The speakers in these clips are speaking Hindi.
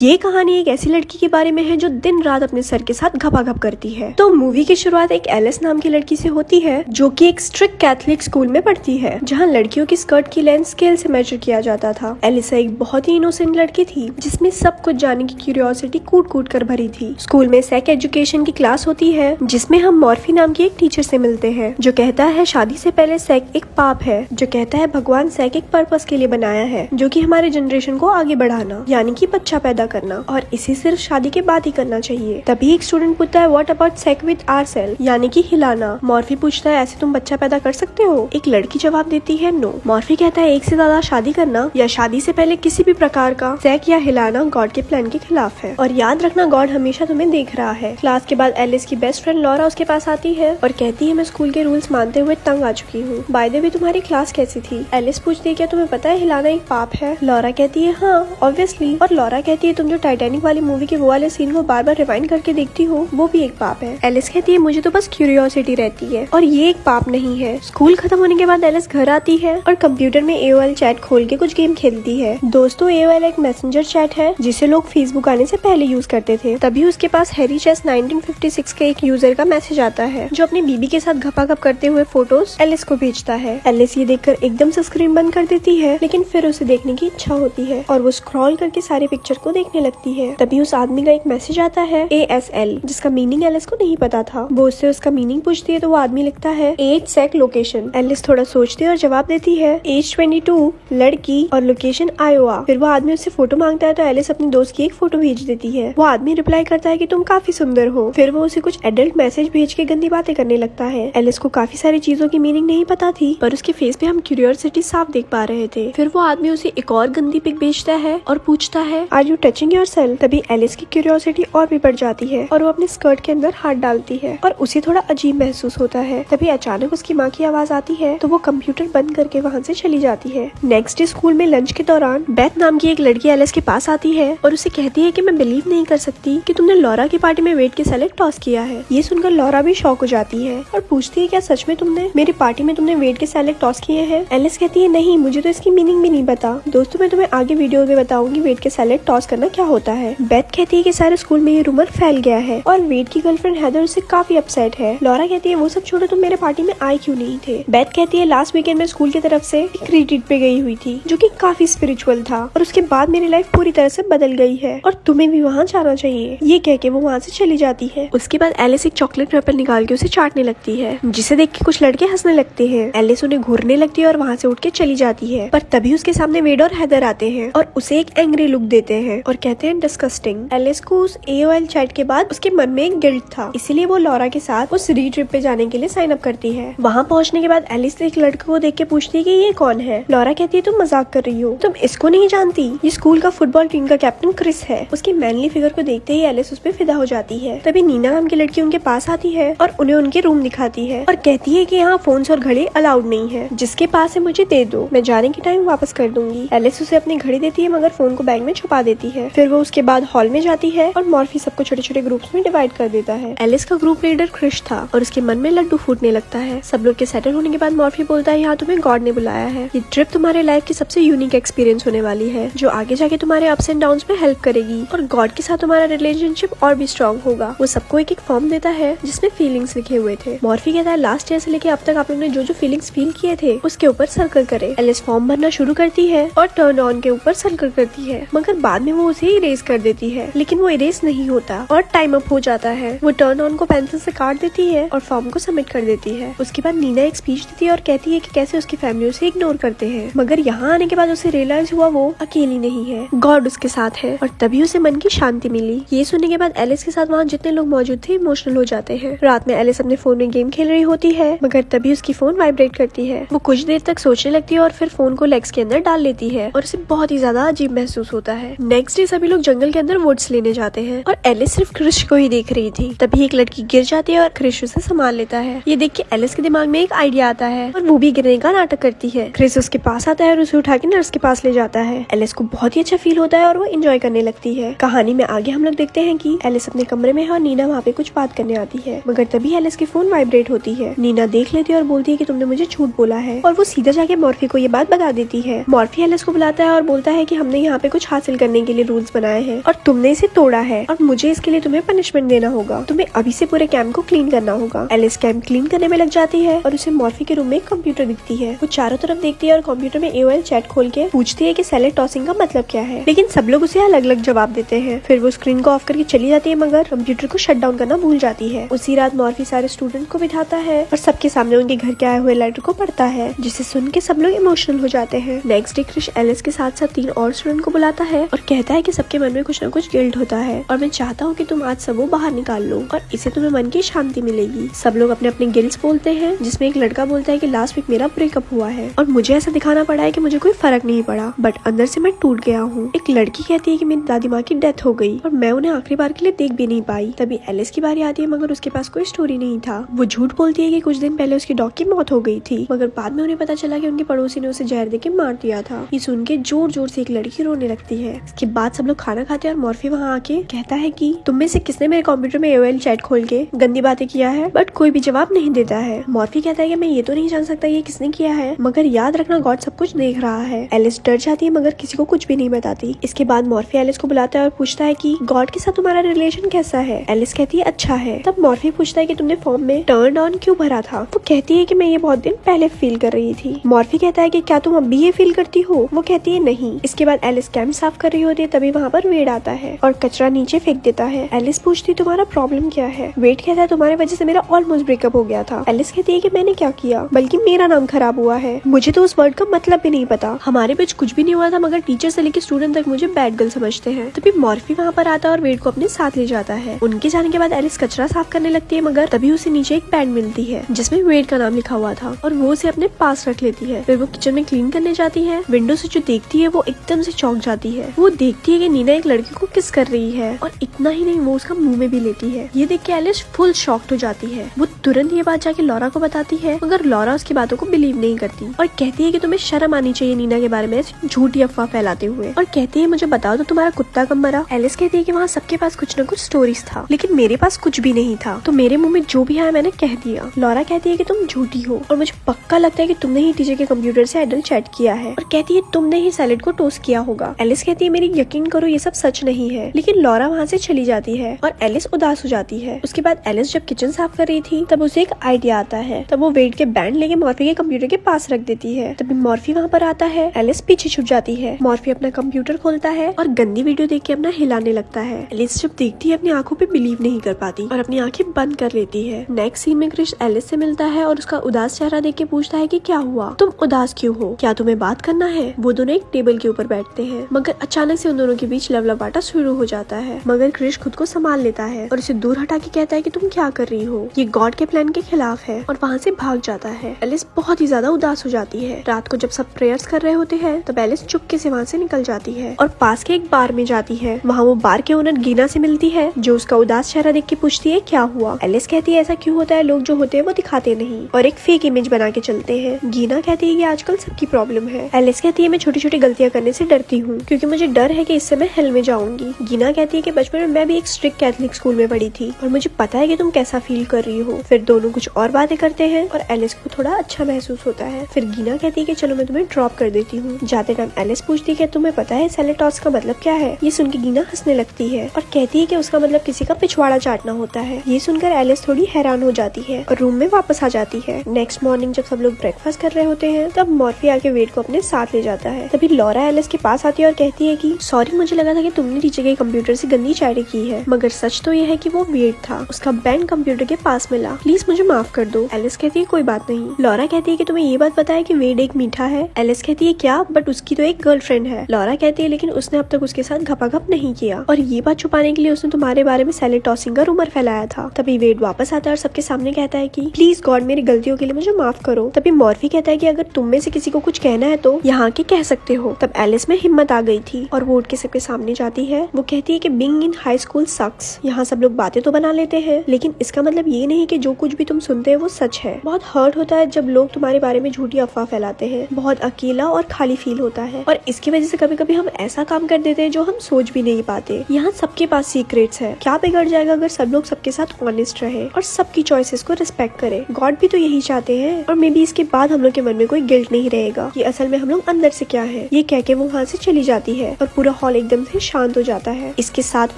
ये कहानी एक ऐसी लड़की के बारे में है जो दिन रात अपने सर के साथ घपाघप करती है। तो मूवी की शुरुआत एक एलिस नाम की लड़की से होती है जो कि एक स्ट्रिक्ट कैथोलिक स्कूल में पढ़ती है जहाँ लड़कियों की स्कर्ट की लेंथ स्केल से मेजर किया जाता था। एलिसा एक बहुत ही इनोसेंट लड़की थी जिसमें सब कुछ जानने की क्यूरियोसिटी कूट कूट कर भरी थी। स्कूल में सेक एजुकेशन की क्लास होती है जिसमें हम मॉर्फी नाम की एक टीचर से मिलते हैं जो कहता है शादी से पहले सेक एक पाप है, जो कहता है भगवान सेक एक पर्पस के लिए बनाया है जो कि हमारे जनरेशन को आगे बढ़ाना यानी कि बच्चा पैदा करना, और इसे सिर्फ शादी के बाद ही करना चाहिए। तभी एक स्टूडेंट पूछता है what about sex with ourself यानी कि हिलाना। मॉर्फी पूछता है ऐसे तुम बच्चा पैदा कर सकते हो? एक लड़की जवाब देती है नो। मॉर्फी कहता है एक से ज्यादा शादी करना या शादी से पहले किसी भी प्रकार का सेक या हिलाना गॉड के प्लान के खिलाफ है, और याद रखना गॉड हमेशा तुम्हें देख रहा है। क्लास के बाद एलिस की बेस्ट फ्रेंड लॉरा उसके पास आती है और कहती है मैं स्कूल के रूल्स मानते हुए तंग आ चुकी हूँ। बाय द वे तुम्हारी क्लास कैसी थी? एलिस पूछती है क्या तुम्हें पता है हिलाना एक पाप है? लॉरा कहती है हाँ ऑब्वियसली, और लॉरा कहती है तुम जो टाइटैनिक वाली मूवी के वो वाले सीन को बार बार रिवाइंड करके देखती हो वो भी एक पाप है। एलिस कहती है मुझे तो बस क्यूरियोसिटी रहती है और ये एक पाप नहीं है। स्कूल खत्म होने के बाद एलिस घर आती है और कंप्यूटर में AOL चैट खोल के कुछ गेम खेलती है। दोस्तों AOL एक मैसेंजर चैट है जिसे लोग फेसबुक आने से पहले यूज करते थे। तभी उसके पास हैरी चेस 1956 के एक यूजर का मैसेज आता है जो अपनी बीबी के साथ घपाघप करते हुए फोटोज एलिस को भेजता है। एलिस ये देखकर एकदम से स्क्रीन बंद कर देती है लेकिन फिर उसे देखने की इच्छा होती है और वो स्क्रॉल करके सारे पिक्चर को देखने लगती है। तभी उस आदमी का एक मैसेज आता है ASL जिसका मीनिंग एलिस को नहीं पता था। वो उससे उसका मीनिंग पूछती है तो वो आदमी लिखता है 8 सेक लोकेशन। एलिस थोड़ा सोचती है और जवाब देती है एज 22, लड़की और लोकेशन आयोवा। फिर वो आदमी उससे फोटो मांगता है तो एलिस अपनी दोस्त की एक फोटो भेज देती है। वो आदमी रिप्लाई करता है कि तुम काफी सुंदर हो। फिर वो उसे कुछ एडल्ट मैसेज भेज के गंदी बातें करने लगता है। एलिस को काफी सारी चीजों की मीनिंग नहीं पता थी पर उसके फेस पे हम क्यूरियोसिटी साफ देख पा रहे थे। फिर वो आदमी उसे एक और गंदी पिक भेजता है और पूछता है आर यू टचिंग योरसेल्फ? तभी एलिस की क्यूरियोसिटी और भी बढ़ जाती है और वो अपने स्कर्ट के अंदर हाथ डालती है और उसे थोड़ा अजीब महसूस होता है। तभी अचानक उसकी माँ की आवाज आती है तो वो कंप्यूटर बंद करके वहाँ से चली जाती है। नेक्स्ट डे स्कूल में लंच के दौरान बेथ नाम की एक लड़की एलिस के पास आती है और उसे कहती है कि मैं बिलीव नहीं कर सकती कि तुमने लॉरा की पार्टी में वेट के सैलेड टॉस किया है। ये सुनकर लॉरा भी शॉक हो जाती है और पूछती है क्या सच में तुमने मेरी पार्टी में तुमने वेट के सैलेड टॉस किए हैं? एलिस कहती है नहीं मुझे तो इसकी मीनिंग भी नहीं पता। दोस्तों मैं तुम्हें आगे वीडियो में बताऊंगी वेट के सैलेड टॉस करना क्या होता है। बेथ कहती है कि सारे स्कूल में ये रूमर फैल गया है और वेट की गर्लफ्रेंड हैदर उससे काफी अपसेट है। लॉरा कहती है वो सब छोड़ो तुम मेरे पार्टी में आए क्यों नहीं थे? बेथ कहती है लास्ट वीकेंड में स्कूल की तरफ से एक रिट्रीट पे गई हुई थी जो कि काफी स्पिरिचुअल था और उसके बाद मेरी लाइफ पूरी तरह से बदल गई है और तुम्हें भी वहाँ जाना चाहिए। ये कह के वो वहाँ से चली जाती है। उसके बाद एलिस एक चॉकलेट रैपर निकाल के उसे चाटने लगती है जिसे देख के कुछ लड़के हंसने लगते हैं। एलिस उन्हें घूरने लगती है और वहाँ से उठ के चली जाती है पर तभी उसके सामने वेड और हैदर आते हैं और उसे एक एंग्री लुक देते हैं और कहते हैं डिस्गस्टिंग। एलिस को उस AOL चैट के बाद उसके मन में एक गिल्ट था इसीलिए वो लॉरा के साथ उस री-ट्रिप पे जाने के लिए साइन अप करती है। वहाँ पहुँचने के बाद एलिस एक लड़के को देख के पूछती है कि ये कौन है? लॉरा कहती है तुम मजाक कर रही हो, तुम इसको नहीं जानती? ये स्कूल का फुटबॉल टीम का कैप्टन क्रिस है। उसके मैनली फिगर को देखते ही एलिस उस पे फिदा हो जाती है। तभी नीना नाम की लड़की उनके पास आती है और उन्हें उनके रूम दिखाती है और कहती है कि यहाँ फोन्स और घड़ी अलाउड नहीं है, जिसके पास है मुझे दे दो, मैं जाने के टाइम वापस कर दूंगी। एलिस उसे अपनी घड़ी देती है मगर फोन को बैग में छुपा देती है। फिर वो उसके बाद हॉल में जाती है और मॉर्फी सबको छोटे छोटे ग्रुप्स में डिवाइड कर देता है। एलिस का ग्रुप लीडर क्रिश था और उसके मन में लड्डू फूटने लगता है। सब लोग के सेटल होने के बाद मॉर्फी बोलता है यहाँ तुम्हें गॉड ने बुलाया है। ये ट्रिप तुम्हारे लाइफ की सबसे यूनिक एक्सपीरियंस होने वाली है जो आगे जाके तुम्हारे अप्स एंड डाउन्स में हेल्प करेगी और गॉड के साथ तुम्हारा रिलेशनशिप और भी स्ट्रॉन्ग होगा। वो सबको एक फॉर्म देता है जिसमें फीलिंग्स लिखे हुए थे। मॉर्फी कहता है लास्ट ईयर से लेके अब तक आप लोग ने जो जो फीलिंग्स फील किए थे उसके ऊपर सर्कल करे। एलिस फॉर्म भरना शुरू करती है और टर्न ऑन के ऊपर सर्कल करती है मगर बाद में वो उसे इरेज कर देती है लेकिन वो इरेज नहीं होता और टाइम अप हो जाता है। वो टर्न ऑन को पेंसिल से काट देती है और फॉर्म को सबमिट कर देती है। उसके बाद नीना एक स्पीच देती है और कहती है कि कैसे उसकी फैमिली उसे इग्नोर करते हैं मगर यहाँ आने के बाद उसे रियलाइज हुआ वो अकेली नहीं है, गॉड उसके साथ है और तभी उसे मन की शांति मिली। ये सुनने के बाद एलिस के साथ वहाँ जितने लोग मौजूद थे इमोशनल हो जाते हैं। रात में एलिस अपने फोन में गेम खेल रही होती है मगर तभी उसकी फोन वाइब्रेट करती है। वो कुछ देर तक सोचने लगती है और फिर फोन को लेग्स के अंदर डाल लेती है और उसे बहुत ही ज्यादा अजीब महसूस होता है। नेक्स्ट डे सभी लोग जंगल के अंदर वुड्स लेने जाते हैं और एलिस सिर्फ क्रिश को ही देख रही थी। तभी एक लड़की गिर जाती है और क्रिश उसे संभाल लेता है। ये देख के एलिस के दिमाग में एक आइडिया आता है और वो भी गिरने का नाटक करती है। क्रिस उसके पास आता है और उसे उठा के नर्स के पास ले जाता है। एलिस को बहुत ही अच्छा फील होता है और वो एंजॉय करने लगती है। कहानी में आगे हम लोग देखते हैं कि एलिस अपने कमरे में है और नीना वहाँ पे कुछ बात करने आती है मगर तभी एलिस की फोन वाइब्रेट होती है। नीना देख लेती है और बोलती है कि तुमने मुझे झूठ बोला है और वो सीधा जाके मॉर्फी को ये बात बता देती है। मॉर्फी एलिस को बुलाता है और बोलता है कि हमने यहाँ पे कुछ हासिल करने के लिए रूल्स बनाए हैं और तुमने इसे तोड़ा है और मुझे इसके लिए तुम्हें पनिशमेंट देना होगा। तुम्हें अभी से पूरे कैंप को क्लीन करना होगा। एलिस कैंप क्लीन करने में लग जाती है और उसे मॉर्फी के रूम में एक कंप्यूटर दिखती है। वो चारों तरफ देखती है और कंप्यूटर में AOL चैट खोल के पूछती है कि सैलेड टॉसिंग का मतलब क्या है, लेकिन सब लोग उसे अलग अलग जवाब देते हैं। फिर वो स्क्रीन को ऑफ करके चली जाती है मगर कंप्यूटर को शट डाउन करना भूल जाती है। उसी रात मॉर्फी सारे स्टूडेंट को बिठाता है और सबके सामने उनके घर के आए हुए लेटर को पढ़ता है, जिसे सुन के सब लोग इमोशनल हो जाते हैं। नेक्स्ट डे क्रिश एलिस के साथ साथ 3 और स्टूडेंट को बुलाता है और कहता है कि सबके मन में कुछ न कुछ गिल्ट होता है और मैं चाहता हूँ कि तुम आज सब वो बाहर निकाल लो और इससे तुम्हें मन की शांति मिलेगी। सब लोग अपने अपने गिल्ट्स बोलते हैं, जिसमें एक लड़का बोलता है कि लास्ट वीक मेरा ब्रेकअप हुआ है और मुझे ऐसा दिखाना पड़ा है कि मुझे कोई फर्क नहीं पड़ा, बट अंदर से मैं टूट गया हूँ। एक लड़की कहती है कि मेरी दादी माँ की डेथ हो गई और मैं उन्हें आखिरी बार के लिए देख भी नहीं पाई। तभी एलिस की बारी आती है मगर उसके पास कोई स्टोरी नहीं था। वो झूठ बोलती है कि कुछ दिन पहले उसकी डॉग की मौत हो गई थी, मगर बाद में उन्हें पता चला कि उनके पड़ोसी ने उसे जहर देके मार दिया था। ये सुन के जोर जोर से एक लड़की रोने लगती है। इसके बाद सब लोग खाना खाते हैं और मॉर्फी वहाँ आके कहता है कि तुम में से किसने मेरे कंप्यूटर में AOL चैट खोल के गंदी बातें किया है, बट कोई भी जवाब नहीं देता है। मॉर्फी कहता है कि मैं ये तो नहीं जान सकता ये किसने किया है, मगर याद रखना गॉड सब कुछ देख रहा है। एलिस डर जाती है मगर किसी को कुछ भी नहीं बताती। इसके बाद मॉर्फी एलिस को बुलाता है और पूछता है कि गॉड के साथ तुम्हारा रिलेशन कैसा है। एलिस कहती है अच्छा है। तब मॉर्फी पूछता है कि तुमने फॉर्म में टर्न ऑन क्यों भरा था। वो कहती है कि मैं ये बहुत दिन पहले फील कर रही थी। मॉर्फी कहता है कि क्या तुम अब भी ये फील करती हो। वो कहती है नहीं। इसके बाद एलिस कैंप साफ कर रही होती है, तभी वहाँ पर वेड आता है और कचरा नीचे फेंक देता है। एलिस पूछती तुम्हारा प्रॉब्लम क्या है। वेड कहता है तुम्हारी वजह से मेरा ऑलमोस्ट ब्रेकअप हो गया था। एलिस कहती है कि मैंने क्या किया, बल्कि मेरा नाम खराब हुआ है। मुझे तो उस वर्ड का मतलब भी नहीं पता। हमारे बीच कुछ भी नहीं हुआ था, मगर टीचर से लेकर स्टूडेंट तक मुझे बैड गर्ल समझते हैं। तभी मॉर्फी वहाँ पर आता है और वेड को अपने साथ ले जाता है। उनके जाने के बाद एलिस कचरा साफ करने लगती है, मगर तभी उसे नीचे एक पैड मिलती है जिसमें वेड का नाम लिखा हुआ था और वो उसे अपने पास रख लेती है। फिर वो किचन में क्लीन करने जाती है। विंडो से जो देखती है वो एकदम से चौंक जाती है। वो देखती है कि नीना एक लड़के को किस कर रही है और इतना ही नहीं वो उसका मुंह में भी लेती है। ये देख के एलिस फुल शॉक्ड हो जाती है। वो तुरंत ये बात जाके लॉरा को बताती है, मगर लॉरा उसकी बातों को बिलीव नहीं करती और कहती है कि तुम्हें शर्म आनी चाहिए नीना के बारे में झूठी अफवाह फैलाते हुए, और कहती है मुझे बताओ तो तुम्हारा कुत्ता कब मरा। एलिस कहती है कि वहाँ सबके पास कुछ न कुछ स्टोरीज था, लेकिन मेरे पास कुछ भी नहीं था, तो मेरे मुंह में जो भी आया मैंने कह दिया। लॉरा कहती है कि तुम झूठी हो और मुझे पक्का लगता है कि तुमने ही टीचर के कंप्यूटर से आइडल चैट किया है, और कहती है तुमने ही सैलेड को टोस्ट किया होगा। एलिस कहती है मेरी यकीन करो ये सब सच नहीं है, लेकिन लॉरा वहाँ से चली जाती है और एलिस उदास हो जाती है। उसके बाद एलिस जब किचन साफ कर रही थी तब उसे एक आइडिया आता है। तब वो वेड के बैंड लेके मॉर्फी के कंप्यूटर के पास रख देती है। तभी मॉर्फी वहाँ पर आता है। एलिस पीछे छुप जाती है। मॉर्फी अपना कंप्यूटर खोलता है और गंदी वीडियो देख के अपना हिलाने लगता है। एलिस जब देखती है अपनी आंखों पे बिलीव नहीं कर पाती और अपनी आंखें बंद कर लेती है। नेक्स्ट सीन में क्रिश एलिस से मिलता है और उसका उदास चेहरा देख के पूछता है कि क्या हुआ, तुम उदास क्यों हो, क्या तुम्हें बात करना है। वो दोनों एक टेबल के ऊपर बैठते हैं, मगर अचानक से उन दोनों के बीच लवलवाटा शुरू हो जाता है। मगर क्रिश खुद को संभाल लेता है और उसे दूर हटा के कहता है कि तुम क्या कर रही हो, ये गॉड के प्लान के खिलाफ है, और वहाँ से भाग जाता है। एलिस बहुत ही ज्यादा उदास हो जाती है। रात को जब सब प्रेयर्स कर रहे होते हैं तब एलिस चुपके से वहाँ से निकल जाती है और पास के एक बार में जाती है। वहाँ वो बार के ओनर गीना से मिलती है, जो उसका उदास चेहरा देख के पूछती है क्या हुआ। एलिस कहती है ऐसा क्यों होता है, लोग जो होते हैं वो दिखाते नहीं और एक फेक इमेज बना के चलते हैं। गीना कहती है कि आजकल सबकी प्रॉब्लम है। एलिस कहती है मैं छोटी छोटी गलतियां करने से डरती हूँ क्योंकि मुझे डर है कि इससे मैं हेल में जाऊंगी। गीना कहती है कि बचपन में मैं भी एक स्ट्रिक्ट कैथलिक स्कूल में पढ़ी थी और मुझे पता है कि तुम कैसा फील कर रही हो। फिर दोनों कुछ और बातें करते हैं और एलिस को थोड़ा अच्छा महसूस होता है। फिर गीना कहती है कि चलो मैं तुम्हें ड्रॉप कर देती हूँ। जाते टाइम एलिस पूछती है कि तुम्हें पता है सैलेड टॉस का मतलब क्या है। ये सुन के गीना हंसने लगती है और कहती है कि उसका मतलब किसी का पिछवाड़ा चाटना होता है। ये सुनकर एलिस थोड़ी हैरान हो जाती है और रूम में वापस आ जाती है। नेक्स्ट मॉर्निंग जब सब लोग ब्रेकफास्ट कर रहे होते हैं तब मॉर्फी आके वेड को अपने साथ ले जाता है। तभी लॉरा एलिस के पास आती है और कहती है कि सॉरी, मुझे लगा था कि तुमने टीचर के कंप्यूटर से गंदी चैटिंग की है, मगर सच तो ये है कि वो वेड था, उसका बैंड कंप्यूटर के पास मिला, प्लीज मुझे माफ कर दो। एलिस कहती है कोई बात नहीं। लॉरा कहती है कि तुम्हें ये बात पता है कि वेड एक मीठा है। एलिस कहती है क्या, बट उसकी तो एक गर्लफ्रेंड है। लॉरा कहती है लेकिन उसने अब तक उसके साथ घपाघप नहीं किया और ये बात छुपाने के लिए उसने तुम्हारे बारे में सैलेड टॉसिंग का रूमर फैलाया था। तभी वेड वापस आता है और सबके सामने कहता है कि प्लीज गॉड मेरी गलतियों के लिए मुझे माफ करो। तभी मॉर्फी कहता है कि अगर तुम में से किसी को कुछ कहना है तो यहाँ के कह सकते हो। तब एलिस में हिम्मत आ गई थी और वो उठ के सबके सामने जाती है। वो कहती है कि बीइंग इन हाई स्कूल सक्स। यहाँ सब लोग बातें तो बना लेते हैं लेकिन इसका मतलब ये नहीं कि जो कुछ भी तुम सुनते हो वो सच है। बहुत हर्ट होता है जब लोग तुम्हारे बारे में झूठी अफवाह फैलाते हैं। बहुत अकेला और खाली फील होता है और इसकी वजह से कभी कभी हम ऐसा काम कर देते हैं जो हम सोच भी नहीं पाते। यहाँ सबके पास सीक्रेट्स है। क्या बिगड़ जाएगा अगर सब लोग सबके साथ ऑनेस्ट रहे और सबकी चॉइसेस को रिस्पेक्ट करे। गॉड भी तो यही चाहते हैं और मे बी इसके बाद हम लोग के मन में कोई गिल्ट नहीं रहेगा कि असल में हम लोग अंदर से क्या है। ये कह के वो वहाँ से चली जाती है और पूरा माहौल एकदम से शांत हो जाता है। इसके साथ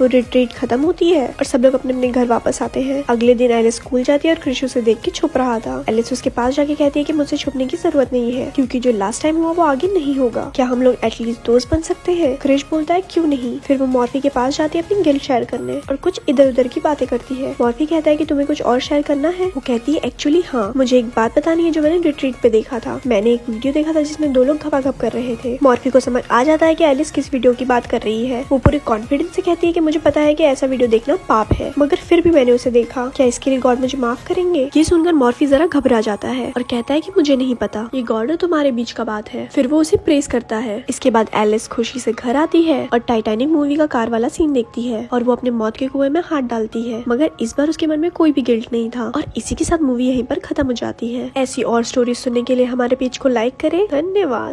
वो रिट्रीट खत्म होती है और सब लोग अपने अपने घर वापस आते हैं। अगले दिन एलिस स्कूल जाती है और क्रिश उसे देख के छुप रहा था। एलिस उसके पास जाके कहती है कि मुझसे छुपने की जरूरत नहीं है, क्योंकि जो लास्ट टाइम हुआ वो आगे नहीं होगा। क्या हम लोग एटलीस्ट दोस्त बन सकते हैं? क्रिश बोलता है क्यों नहीं। फिर वो मॉर्फी के पास जाती है अपनी गिल्ट शेयर करने और कुछ इधर उधर की बातें करती है। मॉर्फी कहता है कि तुम्हें कुछ और शेयर करना है। वो कहती है एक्चुअली हाँ, मुझे एक बात बतानी है जो मैंने रिट्रीट पे देखा था। मैंने एक वीडियो देखा था जिसमें 2 लोग घपाघप कर रहे थे। मॉर्फी को समझ आ जाता है कि एलिस किस वीडियो की बात कर रही है। वो पूरे कॉन्फिडेंस से कहती है कि मुझे पता है कि ऐसा वीडियो देखना पाप है, मगर फिर भी मैंने उसे देखा। क्या इसके लिए गॉड मुझे माफ करेंगे? ये सुनकर मॉर्फी जरा घबरा जाता है और कहता है कि मुझे नहीं पता, ये गॉड और तुम्हारे बीच का बात है। फिर वो उसे प्रेस करता है। इसके बाद एलिस खुशी से घर आती है और टाइटैनिक मूवी का कार वाला सीन देखती है और वो अपने मौत के कुएं में हाथ डालती है, मगर इस बार उसके मन में कोई भी गिल्ट नहीं था। और इसी के साथ मूवी यहीं पर खत्म हो जाती है। ऐसी और स्टोरीज सुनने के लिए हमारे पेज को लाइक करें। धन्यवाद।